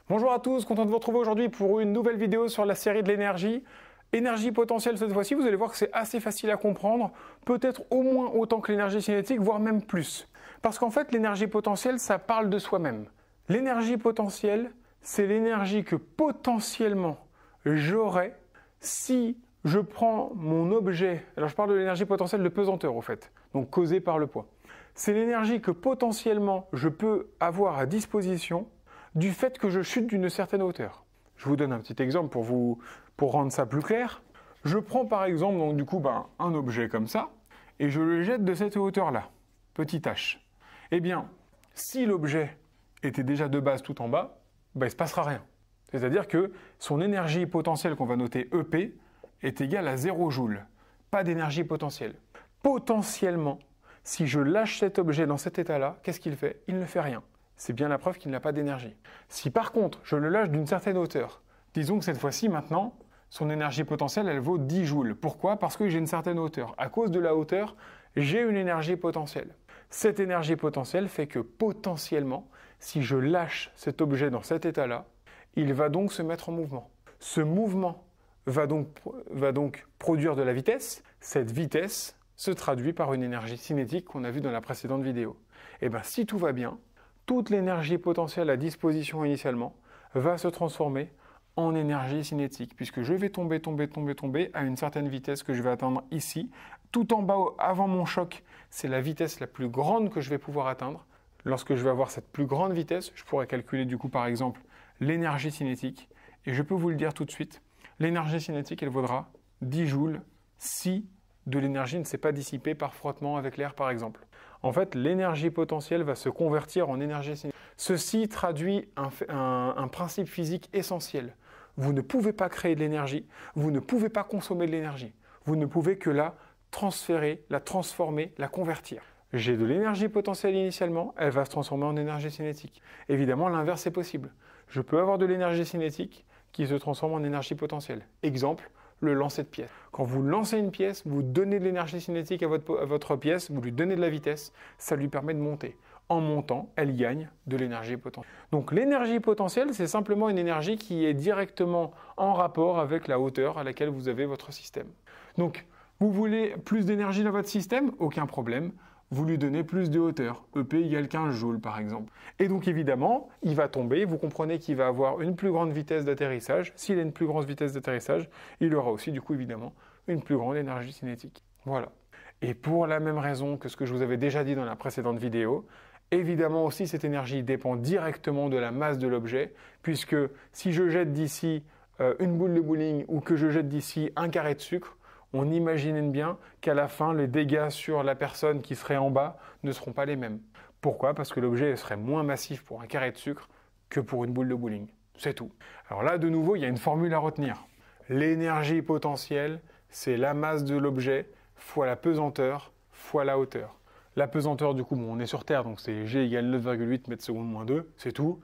Bonjour à tous, content de vous retrouver aujourd'hui pour une nouvelle vidéo sur la série de l'énergie. Énergie potentielle cette fois-ci, vous allez voir que c'est assez facile à comprendre, peut-être au moins autant que l'énergie cinétique, voire même plus. Parce qu'en fait, l'énergie potentielle, ça parle de soi-même. L'énergie potentielle, c'est l'énergie que potentiellement j'aurais si je prends mon objet, alors je parle de l'énergie potentielle de pesanteur au fait, donc causée par le poids. C'est l'énergie que potentiellement je peux avoir à disposition du fait que je chute d'une certaine hauteur. Je vous donne un petit exemple pour rendre ça plus clair. Je prends par exemple donc, un objet comme ça et je le jette de cette hauteur-là, petit h. Eh bien, si l'objet était déjà de base tout en bas, il ne se passera rien. C'est-à-dire que son énergie potentielle qu'on va noter EP est égale à 0 joule. Pas d'énergie potentielle. Potentiellement, si je lâche cet objet dans cet état-là, qu'est-ce qu'il fait? Il ne fait rien. C'est bien la preuve qu'il n'a pas d'énergie. Si par contre, je le lâche d'une certaine hauteur, disons que cette fois-ci, maintenant, son énergie potentielle, elle vaut 10 joules. Pourquoi? Parce que j'ai une certaine hauteur. À cause de la hauteur, j'ai une énergie potentielle. Cette énergie potentielle fait que potentiellement, si je lâche cet objet dans cet état-là, il va donc se mettre en mouvement. Ce mouvement va donc produire de la vitesse. Cette vitesse se traduit par une énergie cinétique qu'on a vue dans la précédente vidéo. Et bien, si tout va bien, toute l'énergie potentielle à disposition initialement va se transformer en énergie cinétique, puisque je vais tomber à une certaine vitesse que je vais atteindre ici. Tout en bas, avant mon choc, c'est la vitesse la plus grande que je vais pouvoir atteindre. Lorsque je vais avoir cette plus grande vitesse, je pourrais calculer du coup par exemple l'énergie cinétique. Et je peux vous le dire tout de suite, l'énergie cinétique, elle vaudra 10 joules si de l'énergie ne s'est pas dissipée par frottement avec l'air par exemple. En fait, l'énergie potentielle va se convertir en énergie cinétique. Ceci traduit un principe physique essentiel. Vous ne pouvez pas créer de l'énergie, vous ne pouvez pas consommer de l'énergie. Vous ne pouvez que la transférer, la transformer, la convertir. J'ai de l'énergie potentielle initialement, elle va se transformer en énergie cinétique. Évidemment, l'inverse est possible. Je peux avoir de l'énergie cinétique qui se transforme en énergie potentielle. Exemple, le lancer de pièce. Quand vous lancez une pièce, vous donnez de l'énergie cinétique à votre pièce, vous lui donnez de la vitesse, ça lui permet de monter. En montant, elle gagne de l'énergie potentielle. Donc l'énergie potentielle, c'est simplement une énergie qui est directement en rapport avec la hauteur à laquelle vous avez votre système. Donc, vous voulez plus d'énergie dans votre système? Aucun problème. Vous lui donnez plus de hauteur. EP égale 15 joules par exemple. Et donc évidemment, il va tomber, vous comprenez qu'il va avoir une plus grande vitesse d'atterrissage. S'il a une plus grande vitesse d'atterrissage, il aura aussi du coup évidemment une plus grande énergie cinétique. Voilà. Et pour la même raison que ce que je vous avais déjà dit dans la précédente vidéo, évidemment aussi cette énergie dépend directement de la masse de l'objet, puisque si je jette d'ici une boule de bowling ou que je jette d'ici un carré de sucre, on imagine bien qu'à la fin, les dégâts sur la personne qui serait en bas ne seront pas les mêmes. Pourquoi? Parce que l'objet serait moins massif pour un carré de sucre que pour une boule de bowling. C'est tout. Alors là, de nouveau, il y a une formule à retenir. L'énergie potentielle, c'est la masse de l'objet fois la pesanteur fois la hauteur. La pesanteur, du coup, on est sur Terre, donc c'est G égale 9,8 mètres secondes moins 2, c'est tout.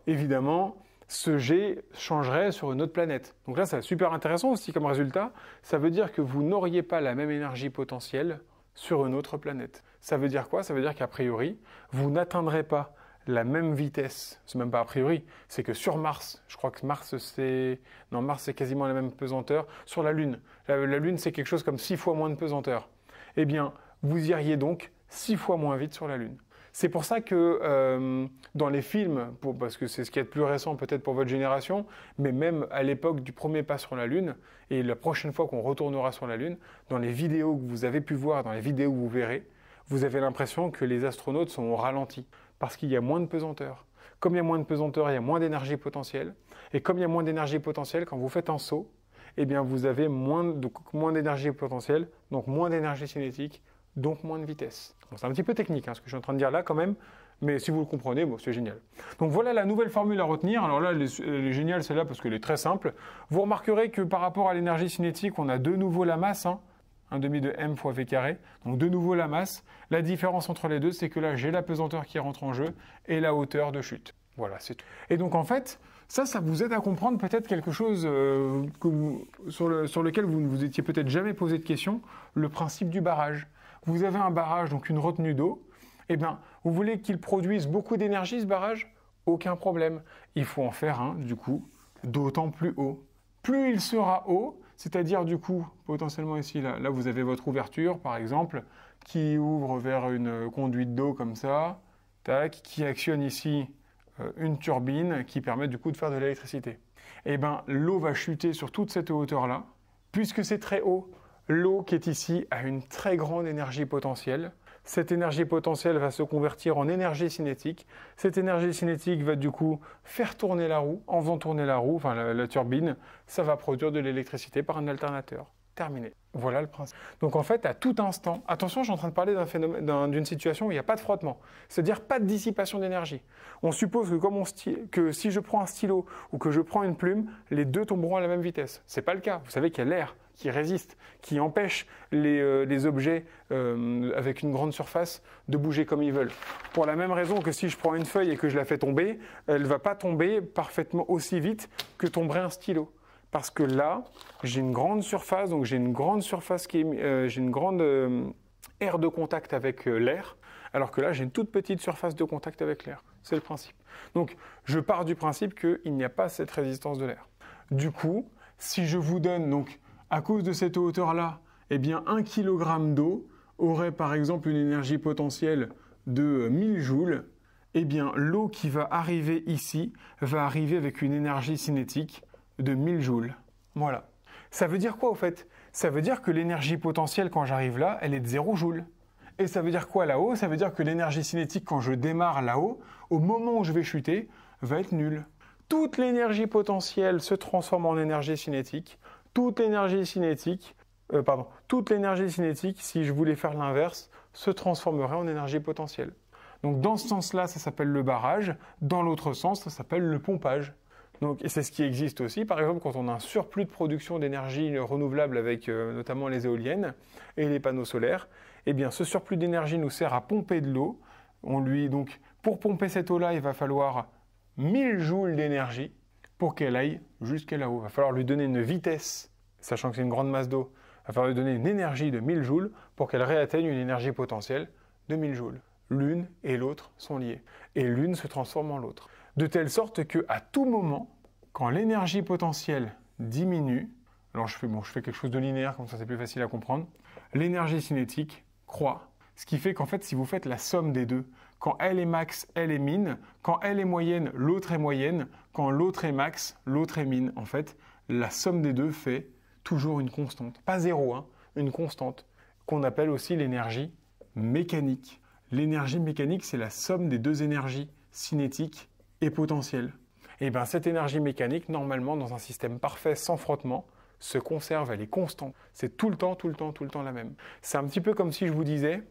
Évidemment, ce G changerait sur une autre planète. Donc là, c'est super intéressant aussi comme résultat. Ça veut dire que vous n'auriez pas la même énergie potentielle sur une autre planète. Ça veut dire quoi? Ça veut dire qu'a priori, vous n'atteindrez pas la même vitesse. C'est même pas a priori. C'est que sur Mars, je crois que Mars c'est quasiment la même pesanteur. Sur la Lune. La Lune, c'est quelque chose comme 6 fois moins de pesanteur. Eh bien, vous iriez donc 6 fois moins vite sur la Lune. C'est pour ça que dans les films, parce que c'est ce qui est le plus récent peut-être pour votre génération, mais même à l'époque du premier pas sur la Lune, et la prochaine fois qu'on retournera sur la Lune, dans les vidéos que vous avez pu voir, dans les vidéos que vous verrez, vous avez l'impression que les astronautes sont au ralenti, parce qu'il y a moins de pesanteur. Comme il y a moins de pesanteur, il y a moins d'énergie potentielle, et comme il y a moins d'énergie potentielle, quand vous faites un saut, eh bien vous avez moins d'énergie potentielle, donc moins d'énergie cinétique, donc moins de vitesse. Bon, c'est un petit peu technique ce que je suis en train de dire là quand même, mais si vous le comprenez, bon, c'est génial. Donc voilà la nouvelle formule à retenir. Alors là, elle est géniale celle-là parce qu'elle est très simple. Vous remarquerez que par rapport à l'énergie cinétique, on a de nouveau la masse, 1/2 de m fois v carré, donc de nouveau la masse. La différence entre les deux, c'est que là, j'ai la pesanteur qui rentre en jeu et la hauteur de chute. Voilà, c'est tout. Et donc en fait, ça vous aide à comprendre peut-être quelque chose sur lequel vous ne vous étiez peut-être jamais posé de questions, le principe du barrage. Vous avez un barrage, donc une retenue d'eau, eh bien, vous voulez qu'il produise beaucoup d'énergie ce barrage? aucun problème. Il faut en faire un, du coup, d'autant plus haut. Plus il sera haut, c'est-à-dire du coup, potentiellement ici, là vous avez votre ouverture, par exemple, qui ouvre vers une conduite d'eau comme ça, tac, qui actionne ici une turbine qui permet du coup de faire de l'électricité. Et bien, l'eau va chuter sur toute cette hauteur-là. Puisque c'est très haut, l'eau qui est ici a une très grande énergie potentielle. Cette énergie potentielle va se convertir en énergie cinétique. Cette énergie cinétique va du coup faire tourner la roue. En faisant tourner la roue, enfin la turbine, ça va produire de l'électricité par un alternateur. Terminé. Voilà le principe. Donc en fait, à tout instant, attention, je suis en train de parler d'une situation où il n'y a pas de frottement, c'est-à-dire pas de dissipation d'énergie. On suppose que si je prends un stylo ou que je prends une plume, les deux tomberont à la même vitesse. Ce n'est pas le cas. Vous savez qu'il y a l'air qui résiste, qui empêche les objets avec une grande surface de bouger comme ils veulent. Pour la même raison que si je prends une feuille et que je la fais tomber, elle ne va pas tomber parfaitement aussi vite que tomberait un stylo. Parce que là, j'ai une grande surface, donc j'ai une grande surface j'ai une grande aire de contact avec l'air, alors que là, j'ai une toute petite surface de contact avec l'air. C'est le principe. Donc, je pars du principe qu'il n'y a pas cette résistance de l'air. Du coup, si je vous donne, donc, à cause de cette hauteur-là, eh bien, 1 kg d'eau aurait par exemple une énergie potentielle de 1000 joules, eh bien, l'eau qui va arriver ici va arriver avec une énergie cinétique de 1000 joules. Voilà. Ça veut dire quoi au fait? Ça veut dire que l'énergie potentielle quand j'arrive là, elle est de 0 joules. Et ça veut dire quoi là-haut? Ça veut dire que l'énergie cinétique quand je démarre là-haut, au moment où je vais chuter, va être nulle. Toute l'énergie potentielle se transforme en énergie cinétique. Toute l'énergie cinétique, si je voulais faire l'inverse, se transformerait en énergie potentielle. Donc dans ce sens-là, ça s'appelle le barrage. Dans l'autre sens, ça s'appelle le pompage. Et c'est ce qui existe aussi, par exemple, quand on a un surplus de production d'énergie renouvelable avec notamment les éoliennes et les panneaux solaires, eh bien ce surplus d'énergie nous sert à pomper de l'eau. Donc, pour pomper cette eau-là, il va falloir 1000 joules d'énergie pour qu'elle aille jusqu'à là-haut. Il va falloir lui donner une vitesse, sachant que c'est une grande masse d'eau, il va falloir lui donner une énergie de 1000 joules pour qu'elle réatteigne une énergie potentielle de 1000 joules. L'une et l'autre sont liées. Et l'une se transforme en l'autre. De telle sorte qu'à tout moment, quand l'énergie potentielle diminue, alors je fais quelque chose de linéaire, comme ça c'est plus facile à comprendre, l'énergie cinétique croît. Ce qui fait qu'en fait, si vous faites la somme des deux, quand elle est max, elle est min, quand elle est moyenne, l'autre est moyenne, quand l'autre est max, l'autre est min. En fait, la somme des deux fait toujours une constante. Pas zéro, hein, une constante, qu'on appelle aussi l'énergie mécanique. L'énergie mécanique, c'est la somme des deux énergies cinétiques et potentielles. Et bien cette énergie mécanique, normalement, dans un système parfait, sans frottement, se conserve, elle est constante. C'est tout le temps la même. C'est un petit peu comme si je vous disais,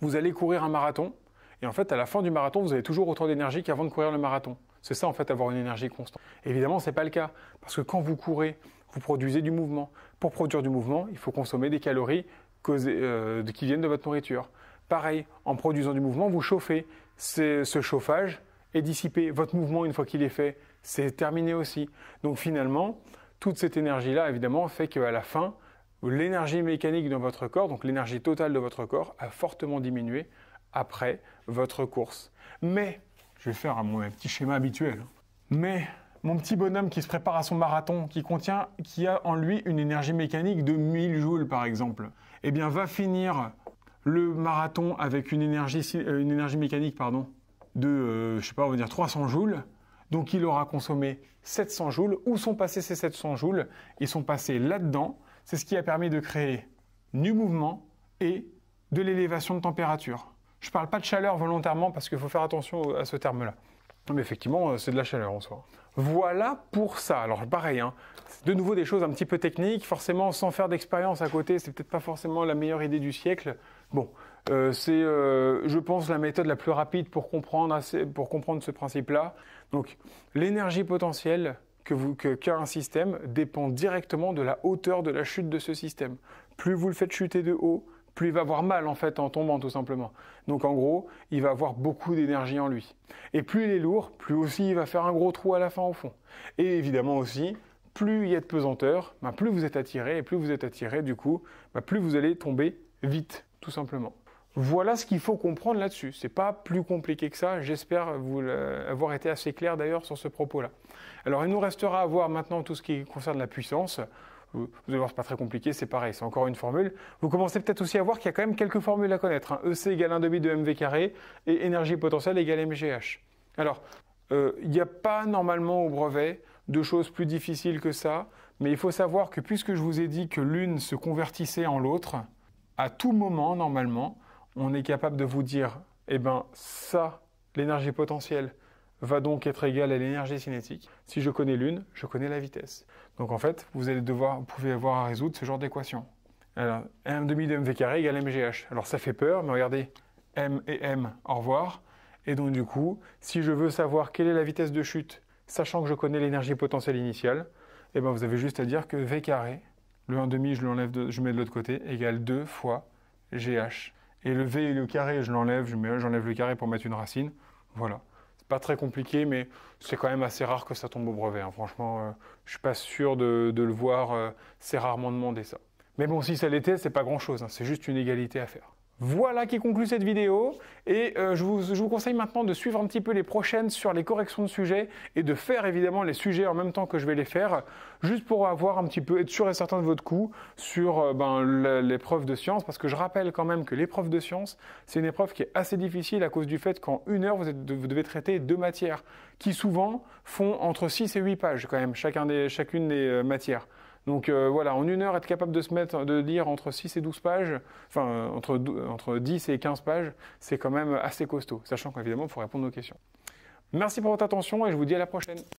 vous allez courir un marathon, et en fait, à la fin du marathon, vous avez toujours autant d'énergie qu'avant de courir le marathon. C'est ça, en fait, avoir une énergie constante. Évidemment, ce n'est pas le cas, parce que quand vous courez, vous produisez du mouvement. Pour produire du mouvement, il faut consommer des calories qui viennent de votre nourriture. Pareil, en produisant du mouvement, vous chauffez. Ce chauffage est dissipé. Votre mouvement, une fois qu'il est fait, c'est terminé aussi. Donc finalement, toute cette énergie-là, évidemment, fait qu'à la fin, l'énergie mécanique dans votre corps, donc l'énergie totale de votre corps, a fortement diminué après votre course. Mais, je vais faire mon petit schéma habituel, mais mon petit bonhomme qui se prépare à son marathon, qui a en lui une énergie mécanique de 1000 joules par exemple, eh bien va finir le marathon avec une énergie mécanique de, on va dire 300 joules. Donc il aura consommé 700 joules. Où sont passés ces 700 joules? Ils sont passés là-dedans. C'est ce qui a permis de créer du mouvement et de l'élévation de température. Je ne parle pas de chaleur volontairement parce qu'il faut faire attention à ce terme-là. Mais effectivement, c'est de la chaleur en soi. Voilà pour ça. Alors pareil, hein, c'est de nouveau des choses un petit peu techniques. Forcément, sans faire d'expérience à côté, c'est peut-être pas forcément la meilleure idée du siècle. Bon, c'est, je pense, la méthode la plus rapide pour comprendre ce principe-là. Donc, l'énergie potentielle qu'a un système dépend directement de la hauteur de la chute de ce système. Plus vous le faites chuter de haut, plus il va avoir mal en fait en tombant tout simplement. Donc en gros, il va avoir beaucoup d'énergie en lui. Et plus il est lourd, plus aussi il va faire un gros trou à la fin au fond. Et évidemment aussi, plus il y a de pesanteur, plus vous êtes attiré, et plus vous êtes attiré du coup, plus vous allez tomber vite, tout simplement. Voilà ce qu'il faut comprendre là-dessus. C'est pas plus compliqué que ça. J'espère avoir été assez clair d'ailleurs sur ce propos-là. Alors il nous restera à voir maintenant tout ce qui concerne la puissance. Vous allez voir, c'est pas très compliqué, c'est pareil, c'est encore une formule. Vous commencez peut-être aussi à voir qu'il y a quand même quelques formules à connaître. EC égale 1/2 de mv carré et énergie potentielle égale mgh. Alors, il n'y a pas normalement au brevet de choses plus difficiles que ça, mais il faut savoir que puisque je vous ai dit que l'une se convertissait en l'autre, à tout moment, normalement, on est capable de vous dire, eh ben ça, l'énergie potentielle, va donc être égale à l'énergie cinétique. Si je connais l'une, je connais la vitesse. Donc en fait, vous pouvez avoir à résoudre ce genre d'équation. Alors, 1/2 de mv carré égale mgh. Alors ça fait peur, mais regardez, m et m, au revoir. Et donc du coup, si je veux savoir quelle est la vitesse de chute, sachant que je connais l'énergie potentielle initiale, eh ben vous avez juste à dire que v carré, le 1/2 je mets de l'autre côté, égale 2 fois gh. Et le v et le carré, j'enlève le carré pour mettre une racine. Voilà. Pas très compliqué, mais c'est quand même assez rare que ça tombe au brevet. Hein. Franchement, je suis pas sûr de le voir. C'est rarement demandé ça. Mais bon, si ça l'était, c'est pas grand-chose. Hein. C'est juste une égalité à faire. Voilà qui conclut cette vidéo et je vous conseille maintenant de suivre un petit peu les prochaines sur les corrections de sujets et de faire évidemment les sujets en même temps que je vais les faire, juste pour avoir un petit peu, être sûr et certain de votre coup sur l'épreuve de sciences, parce que je rappelle quand même que l'épreuve de sciences, c'est une épreuve qui est assez difficile à cause du fait qu'en 1 heure, vous devez traiter 2 matières qui souvent font entre 6 et 8 pages quand même, chacune des matières. Donc voilà, en 1 heure, être capable de lire entre 6 et 12 pages, enfin entre 10 et 15 pages, c'est quand même assez costaud, sachant qu'évidemment, il faut répondre aux questions. Merci pour votre attention et je vous dis à la prochaine.